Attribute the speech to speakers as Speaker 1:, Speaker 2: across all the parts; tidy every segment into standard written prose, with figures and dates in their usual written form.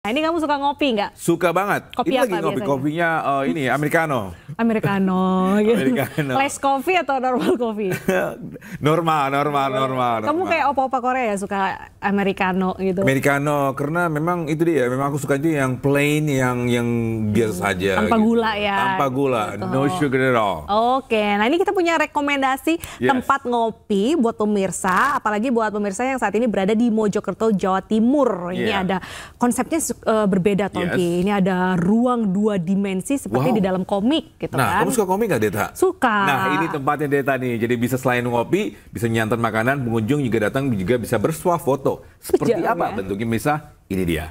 Speaker 1: Nah, ini kamu suka ngopi nggak?
Speaker 2: Suka banget.
Speaker 1: Kopi
Speaker 2: ini
Speaker 1: apa
Speaker 2: lagi ngopi
Speaker 1: biasanya?
Speaker 2: kopinya ini americano.
Speaker 1: Americano gitu.
Speaker 2: Americano.
Speaker 1: Less coffee atau normal coffee?
Speaker 2: normal.
Speaker 1: Kamu kayak opa-opa Korea ya, suka americano gitu?
Speaker 2: Americano karena memang itu dia. Memang aku suka itu yang plain, yang biasa saja.
Speaker 1: Tanpa
Speaker 2: gitu.
Speaker 1: gula ya.
Speaker 2: Tanpa gula,
Speaker 1: Gitu.
Speaker 2: no sugar at all.
Speaker 1: Oke, nah ini kita punya rekomendasi tempat ngopi buat pemirsa, apalagi buat pemirsa yang saat ini berada di Mojokerto, Jawa Timur. Ini ada konsepnya berbeda, Tongki. Ini ada ruang 2 dimensi seperti di dalam komik gitu kan.
Speaker 2: Kamu suka komik nggak, Deta?
Speaker 1: Suka.
Speaker 2: Nah, ini tempatnya Deta nih. Jadi bisa selain ngopi, bisa nyantai makanan, pengunjung juga datang juga bisa bersuah foto. Seperti apa bentuknya, Misa? Ini dia.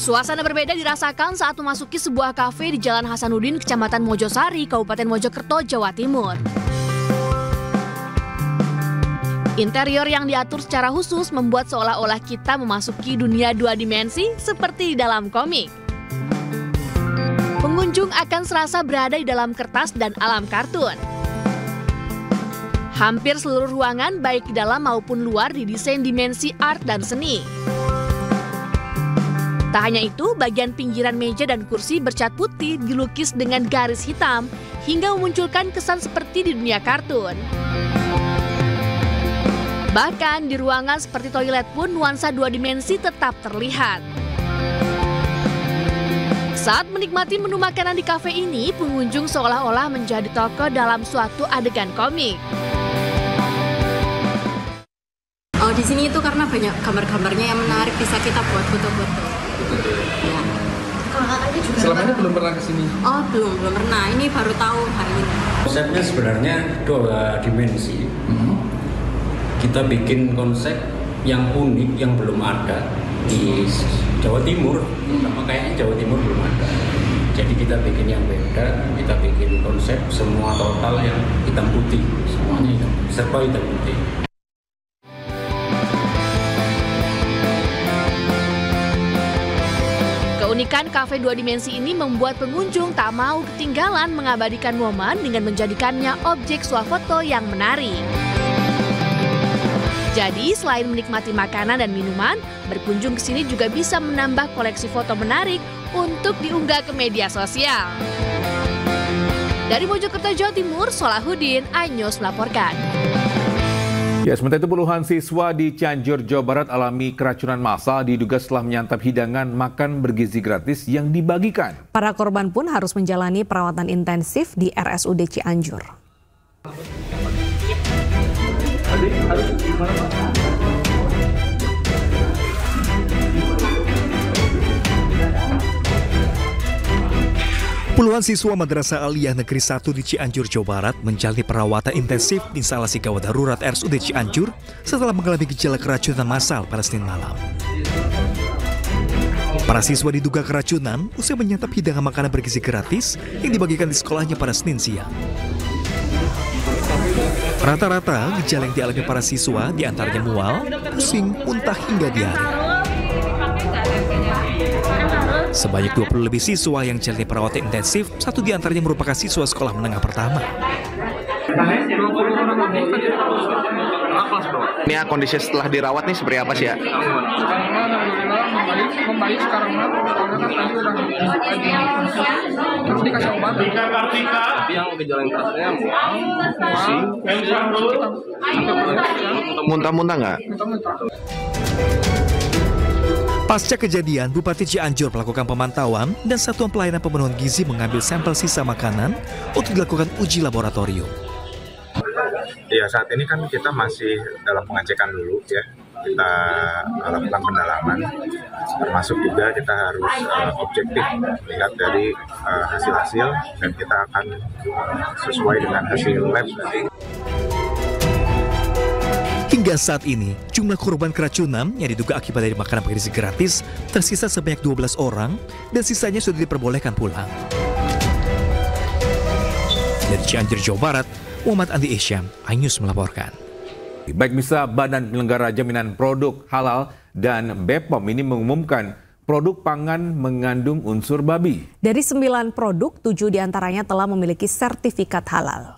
Speaker 3: Suasana berbeda dirasakan saat memasuki sebuah kafe di Jalan Hasanuddin, Kecamatan Mojosari, Kabupaten Mojokerto, Jawa Timur. Interior yang diatur secara khusus membuat seolah-olah kita memasuki dunia 2 dimensi seperti di dalam komik. Pengunjung akan serasa berada di dalam kertas dan alam kartun. Hampir seluruh ruangan baik di dalam maupun luar didesain dimensi art dan seni. Tak hanya itu, bagian pinggiran meja dan kursi bercat putih dilukis dengan garis hitam hingga memunculkan kesan seperti di dunia kartun. Bahkan di ruangan seperti toilet pun nuansa 2 dimensi tetap terlihat. Saat menikmati menu makanan di kafe ini, pengunjung seolah-olah menjadi tokoh dalam suatu adegan komik.
Speaker 4: Oh, di sini itu karena banyak gambar-gambarnya yang menarik, bisa kita buat foto-foto. Ya.
Speaker 5: Selama ini belum pernah kesini?
Speaker 4: Oh, belum pernah. Ini baru tahu hari ini.
Speaker 6: Konsepnya sebenarnya 2 dimensi. Kita bikin konsep yang unik, yang belum ada di Jawa Timur. Sama kayaknya Jawa Timur belum ada. Jadi kita bikin yang beda, kita bikin konsep semua total yang hitam putih. Semuanya hitam, serba hitam putih.
Speaker 3: Keunikan kafe 2 dimensi ini membuat pengunjung tak mau ketinggalan mengabadikan momen dengan menjadikannya objek swafoto yang menarik. Jadi selain menikmati makanan dan minuman, berkunjung ke sini juga bisa menambah koleksi foto menarik untuk diunggah ke media sosial. Dari Mojokerto, Jawa Timur, Solahuddin, iNews melaporkan.
Speaker 2: Ya, sementara itu puluhan siswa di Cianjur, Jawa Barat alami keracunan massal diduga setelah menyantap hidangan makan bergizi gratis yang dibagikan.
Speaker 1: Para korban pun harus menjalani perawatan intensif di RSUD Cianjur.
Speaker 7: Puluhan siswa Madrasah Aliyah Negeri 1 di Cianjur, Jawa Barat menjalani perawatan intensif di instalasi gawat darurat RSUD Cianjur setelah mengalami gejala keracunan massal pada Senin malam. Para siswa diduga keracunan usai menyantap hidangan makanan bergizi gratis yang dibagikan di sekolahnya pada Senin siang. Rata-rata gejala yang dialami para siswa diantaranya mual, pusing, muntah hingga diare. Sebanyak 20 lebih siswa yang jalani perawatan intensif, 1 diantaranya merupakan siswa sekolah menengah pertama.
Speaker 8: Ini kondisi setelah dirawat nih seperti apa sih ya?
Speaker 5: Membaik sekarang tadi udah terus dikasih obat.
Speaker 8: Tapi yang gejala yang kerasnya mual, pusing, muntah-muntah nggak?
Speaker 7: Pasca kejadian, Bupati Cianjur melakukan pemantauan dan Satuan Pelayanan Pemenuhan Gizi mengambil sampel sisa makanan untuk dilakukan uji laboratorium.
Speaker 9: Ya, saat ini kan kita masih dalam pengecekan dulu ya. Kita lakukan pendalaman, termasuk juga kita harus objektif melihat dari hasil-hasil dan kita akan sesuai dengan hasil lab nanti.
Speaker 7: Hingga saat ini, jumlah korban keracunan yang diduga akibat dari makanan bergizi gratis tersisa sebanyak 12 orang dan sisanya sudah diperbolehkan pulang. Dari Cianjur, Jawa Barat, Muhammad Andi Isyam, iNews melaporkan.
Speaker 2: Baik, bisa Badan Penyelenggara Jaminan Produk Halal dan BPOM ini mengumumkan produk pangan mengandung unsur babi.
Speaker 1: Dari 9 produk, 7 diantaranya telah memiliki sertifikat halal.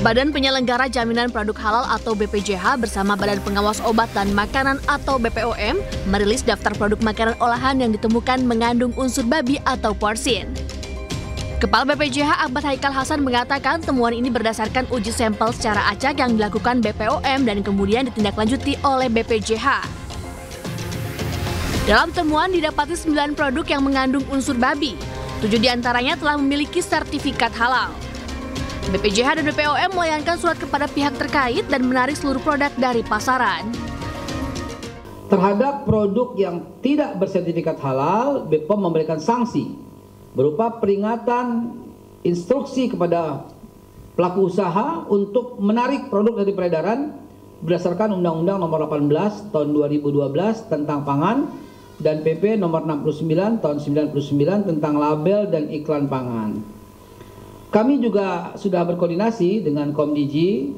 Speaker 3: Badan Penyelenggara Jaminan Produk Halal atau BPJH bersama Badan Pengawas Obat dan Makanan atau BPOM merilis daftar produk makanan olahan yang ditemukan mengandung unsur babi atau porsin. Kepala BPJH Ahmad Haikal Hasan mengatakan temuan ini berdasarkan uji sampel secara acak yang dilakukan BPOM dan kemudian ditindaklanjuti oleh BPJH. Dalam temuan didapati 9 produk yang mengandung unsur babi. 7 diantaranya telah memiliki sertifikat halal. BPJH dan BPOM melayangkan surat kepada pihak terkait dan menarik seluruh produk dari pasaran.
Speaker 10: Terhadap produk yang tidak bersertifikat halal, BPOM memberikan sanksi berupa peringatan instruksi kepada pelaku usaha untuk menarik produk dari peredaran berdasarkan Undang-Undang Nomor 18 Tahun 2012 tentang pangan dan PP Nomor 69 Tahun 99 tentang label dan iklan pangan. Kami juga sudah berkoordinasi dengan Komdiji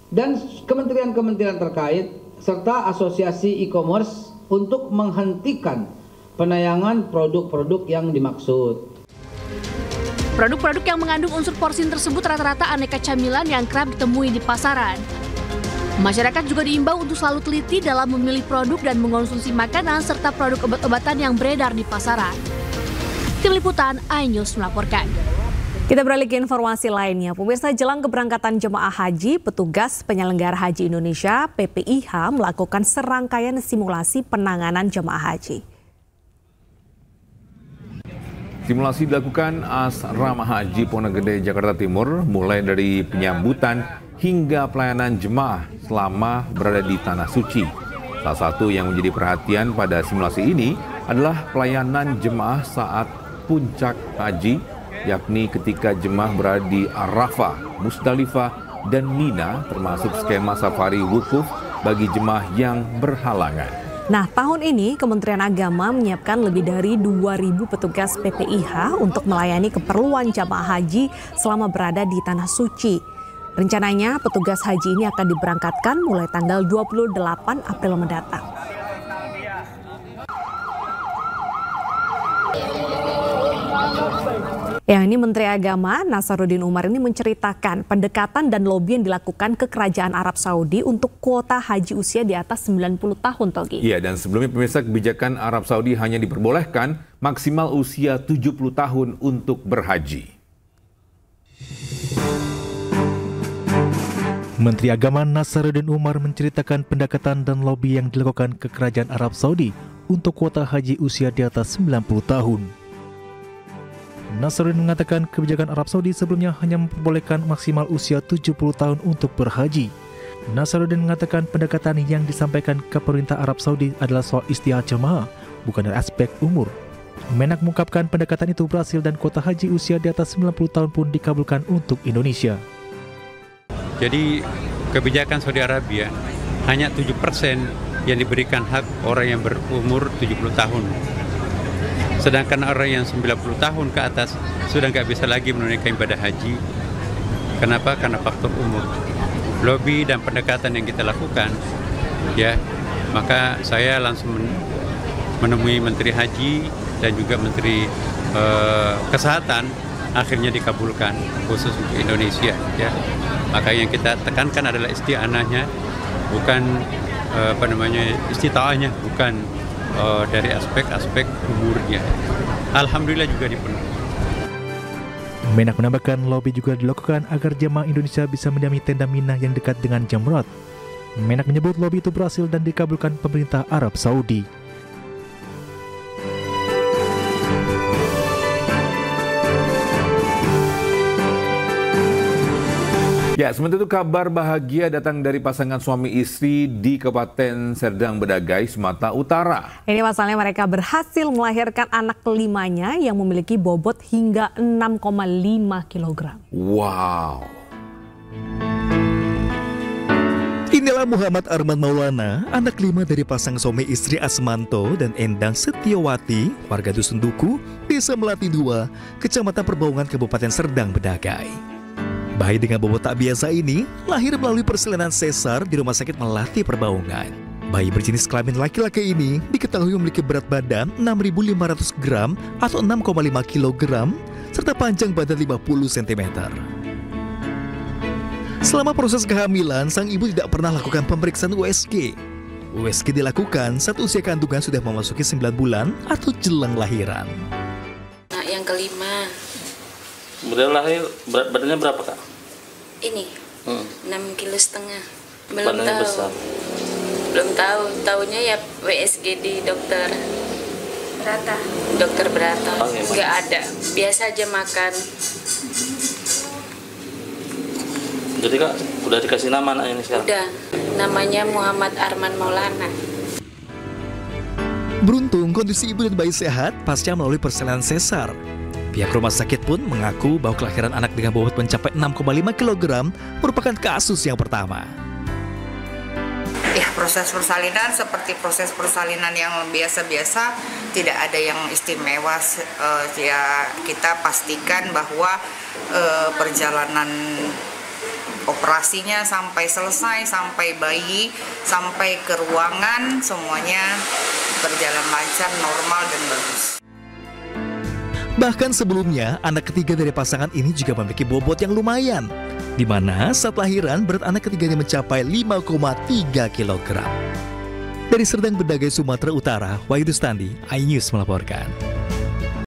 Speaker 10: dan kementerian-kementerian terkait serta asosiasi e-commerce untuk menghentikan penayangan produk-produk yang dimaksud.
Speaker 3: Produk-produk yang mengandung unsur porsin tersebut rata-rata aneka camilan yang kerap ditemui di pasaran. Masyarakat juga diimbau untuk selalu teliti dalam memilih produk dan mengonsumsi makanan serta produk obat-obatan yang beredar di pasaran. Tim Liputan iNews melaporkan.
Speaker 1: Kita beralih ke informasi lainnya. Pemirsa, jelang keberangkatan jemaah haji, petugas penyelenggara haji Indonesia (PPIH) melakukan serangkaian simulasi penanganan jemaah haji.
Speaker 2: Simulasi dilakukan Asrama Haji Pondok Gede, Jakarta Timur, mulai dari penyambutan hingga pelayanan jemaah selama berada di Tanah Suci. Salah satu yang menjadi perhatian pada simulasi ini adalah pelayanan jemaah saat puncak haji, yakni ketika jemaah berada di Arafah, Musdalifah, dan Mina, termasuk skema safari wukuf bagi jemaah yang berhalangan.
Speaker 1: Nah, tahun ini Kementerian Agama menyiapkan lebih dari 2.000 petugas PPIH untuk melayani keperluan jemaah haji selama berada di Tanah Suci. Rencananya petugas haji ini akan diberangkatkan mulai tanggal 28 April mendatang. Yang ini Menteri Agama Nasaruddin Umar ini menceritakan pendekatan dan lobi yang dilakukan ke Kerajaan Arab Saudi untuk kuota haji usia di atas 90 tahun, Togi.
Speaker 2: Iya, dan sebelumnya pemirsa, kebijakan Arab Saudi hanya diperbolehkan maksimal usia 70 tahun untuk berhaji.
Speaker 7: Menteri Agama Nasaruddin Umar menceritakan pendekatan dan lobi yang dilakukan ke Kerajaan Arab Saudi untuk kuota haji usia di atas 90 tahun. Nasaruddin mengatakan kebijakan Arab Saudi sebelumnya hanya memperbolehkan maksimal usia 70 tahun untuk berhaji. Nasaruddin mengatakan pendekatan yang disampaikan ke pemerintah Arab Saudi adalah soal istihad jemaah, bukan dari aspek umur. Menak mengungkapkan pendekatan itu berhasil dan kuota haji usia di atas 90 tahun pun dikabulkan untuk Indonesia.
Speaker 6: Jadi kebijakan Saudi Arabia hanya 7% yang diberikan hak orang yang berumur 70 tahun. Sedangkan orang yang 90 tahun ke atas sudah nggak bisa lagi menunaikan ibadah haji. Kenapa? Karena faktor umur. Lobby dan pendekatan yang kita lakukan, ya, maka saya langsung menemui Menteri Haji dan juga Menteri Kesehatan, akhirnya dikabulkan khusus untuk Indonesia. Ya, maka yang kita tekankan adalah isti'anahnya, bukan istita'ahnya, bukan dari aspek-aspek umurnya. Alhamdulillah juga dipenuhi.
Speaker 7: Menak menambahkan lobi juga dilakukan agar jemaah Indonesia bisa mendiami tenda Mina yang dekat dengan Jamrat. Menak menyebut lobi itu berhasil dan dikabulkan pemerintah Arab Saudi.
Speaker 2: Ya, sementara itu kabar bahagia datang dari pasangan suami istri di Kabupaten Serdang Bedagai, Sumatera Utara.
Speaker 1: Ini pasalnya mereka berhasil melahirkan anak kelimanya yang memiliki bobot hingga 6,5 kg.
Speaker 2: Wow.
Speaker 7: Inilah Muhammad Arman Maulana, anak 5 dari pasangan suami istri Asmanto dan Endang Setiawati, warga Dusun Duku, Desa Melati 2, Kecamatan Perbaungan, Kabupaten Serdang Bedagai. Bayi dengan bobot tak biasa ini lahir melalui persalinan sesar di Rumah Sakit Melati Perbaungan. Bayi berjenis kelamin laki-laki ini diketahui memiliki berat badan 6.500 gram atau 6,5 kg serta panjang badan 50 cm. Selama proses kehamilan, sang ibu tidak pernah lakukan pemeriksaan USG. USG dilakukan saat usia kandungan sudah memasuki 9 bulan atau jelang lahiran.
Speaker 11: Nah, yang kelima.
Speaker 12: Kemudian lahir, berat badannya berapa, Kak?
Speaker 11: Ini, 6,5 kilo. Belum
Speaker 12: badannya
Speaker 11: tahu.
Speaker 12: Besar.
Speaker 11: Belum tahu. Tahunya ya WSG di dokter Berata. Dokter Berata. Nggak ada. Biasa aja makan.
Speaker 12: Jadi Kak, udah dikasih nama anak ini sekarang?
Speaker 11: Udah, namanya Muhammad Arman Maulana.
Speaker 7: Beruntung kondisi ibu dan bayi sehat pasca melalui persalinan sesar. Pihak rumah sakit pun mengaku bahwa kelahiran anak dengan bobot mencapai 6,5 kg merupakan kasus yang pertama.
Speaker 13: Ya, proses persalinan seperti proses persalinan yang biasa-biasa, tidak ada yang istimewa. Ya, kita pastikan bahwa perjalanan operasinya sampai selesai, sampai bayi, sampai ke ruangan, semuanya berjalan lancar, normal, dan bagus.
Speaker 7: Bahkan sebelumnya, anak ketiga dari pasangan ini juga memiliki bobot yang lumayan, di mana saat lahiran berat anak ketiganya mencapai 5,3 kg. Dari Serdang Bedagai, Sumatera Utara, Wahyu Rustandi, iNews melaporkan.